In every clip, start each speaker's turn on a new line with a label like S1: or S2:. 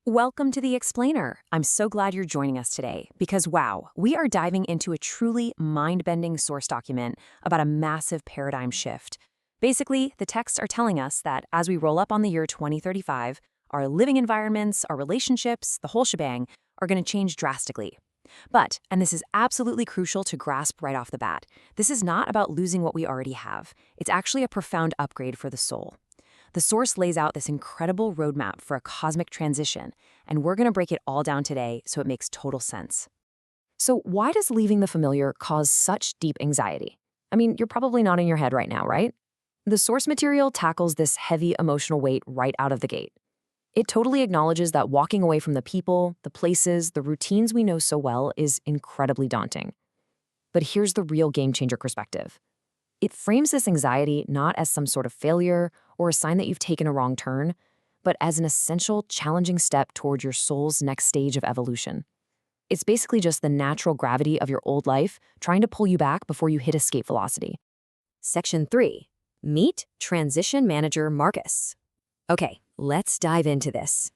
S1: Welcome to The Explainer. I'm so glad you're joining us today because, wow, we are diving into a truly mind-bending source document about a massive paradigm shift. Basically, the texts are telling us that as we roll up on the year 2035, our living environments, our relationships, the whole shebang are going to change drastically. But, and this is absolutely crucial to grasp right off the bat, this is not about losing what we already have. It's actually a profound upgrade for the soul. The source lays out this incredible roadmap for a cosmic transition, and we're going to break it all down today so it makes total sense. So why does leaving the familiar cause such deep anxiety? I mean, you're probably nodding your head right now, right? The source material tackles this heavy emotional weight right out of the gate. It totally acknowledges that walking away from the people, the places, the routines we know so well is incredibly daunting. But here's the real game-changer perspective. It frames this anxiety not as some sort of failure or a sign that you've taken a wrong turn, but as an essential, challenging step toward your soul's next stage of evolution. It's basically just the natural gravity of your old life trying to pull you back before you hit escape velocity. Section 3. Meet Transition Manager Marcus. Okay, let's dive into this.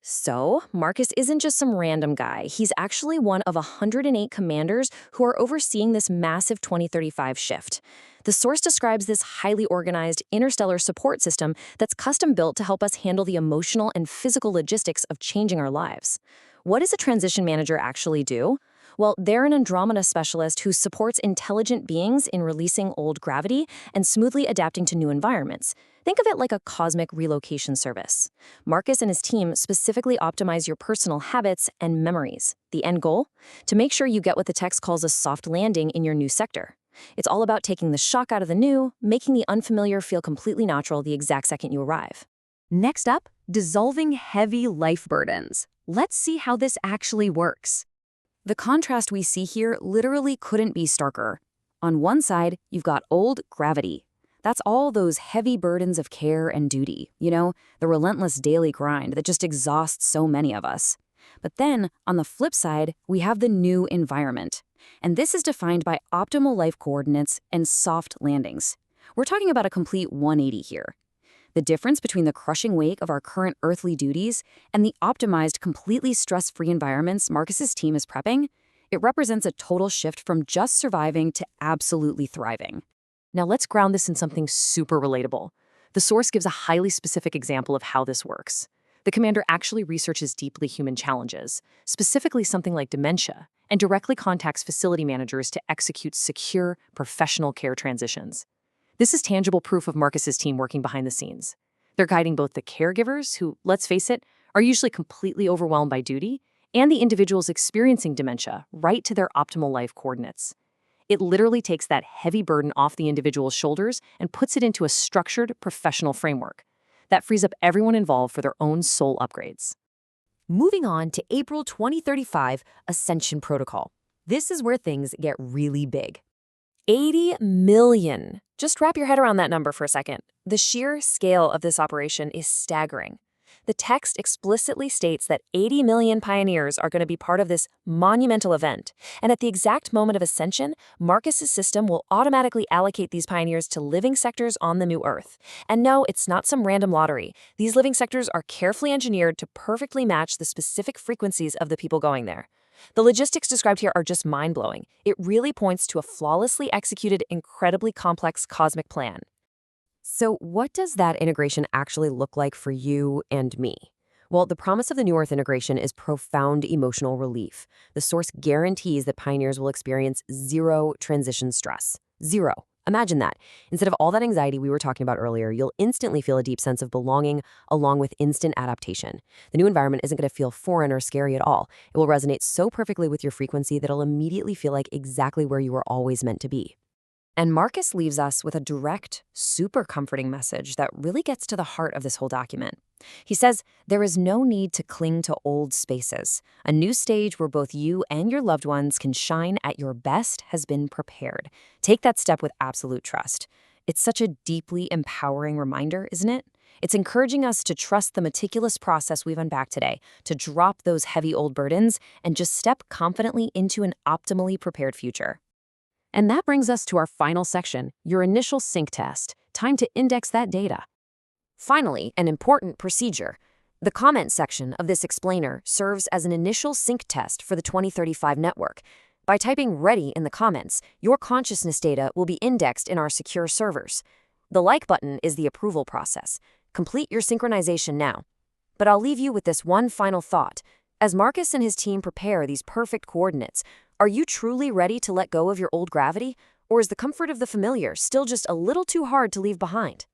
S1: So, Marcus isn't just some random guy. He's actually one of 108 commanders who are overseeing this massive 2035 shift. The source describes this highly organized interstellar support system that's custom-built to help us handle the emotional and physical logistics of changing our lives. What does a transition manager actually do? Well, they're an Andromeda specialist who supports intelligent beings in releasing old gravity and smoothly adapting to new environments. Think of it like a cosmic relocation service. Marcus and his team specifically optimize your personal habits and memories. The end goal? To make sure you get what the text calls a soft landing in your new sector. It's all about taking the shock out of the new, making the unfamiliar feel completely natural the exact second you arrive. Next up, dissolving heavy life burdens. Let's see how this actually works. The contrast we see here literally couldn't be starker. On one side, you've got old gravity. That's all those heavy burdens of care and duty, the relentless daily grind that just exhausts so many of us. But then, on the flip side, we have the new environment. And this is defined by optimal life coordinates and soft landings. We're talking about a complete 180 here. The difference between the crushing weight of our current earthly duties and the optimized, completely stress-free environments Marcus's team is prepping, it represents a total shift from just surviving to absolutely thriving. Now let's ground this in something super relatable. The source gives a highly specific example of how this works. The commander actually researches deeply human challenges, specifically something like dementia, and directly contacts facility managers to execute secure, professional care transitions. This is tangible proof of Marcus's team working behind the scenes. They're guiding both the caregivers, who, let's face it, are usually completely overwhelmed by duty, and the individuals experiencing dementia right to their optimal life coordinates. It literally takes that heavy burden off the individual's shoulders and puts it into a structured, professional framework that frees up everyone involved for their own soul upgrades. Moving on to April 2035 Ascension Protocol. This is where things get really big. 80 million. Just wrap your head around that number for a second. The sheer scale of this operation is staggering. The text explicitly states that 80 million pioneers are going to be part of this monumental event, and at the exact moment of ascension, Marcus's system will automatically allocate these pioneers to living sectors on the new Earth. And no, it's not some random lottery. These living sectors are carefully engineered to perfectly match the specific frequencies of the people going there. The logistics described here are just mind-blowing. It really points to a flawlessly executed, incredibly complex cosmic plan. So what does that integration actually look like for you and me? Well, the promise of the New Earth integration is profound emotional relief. The source guarantees that pioneers will experience zero transition stress. Zero. Imagine that. Instead of all that anxiety we were talking about earlier, you'll instantly feel a deep sense of belonging along with instant adaptation. The new environment isn't going to feel foreign or scary at all. It will resonate so perfectly with your frequency that it'll immediately feel like exactly where you were always meant to be. And Marcus leaves us with a direct, super comforting message that really gets to the heart of this whole document. He says, there is no need to cling to old spaces. A new stage where both you and your loved ones can shine at your best has been prepared. Take that step with absolute trust. It's such a deeply empowering reminder, isn't it? It's encouraging us to trust the meticulous process we've unpacked today, to drop those heavy old burdens, and just step confidently into an optimally prepared future. And that brings us to our final section, your initial sync test. Time to index that data. Finally, an important procedure. The comment section of this explainer serves as an initial sync test for the 2035 network. By typing "ready" in the comments, your consciousness data will be indexed in our secure servers. The like button is the approval process. Complete your synchronization now. But I'll leave you with this one final thought. As Marcus and his team prepare these perfect coordinates, are you truly ready to let go of your old gravity? Or is the comfort of the familiar still just a little too hard to leave behind?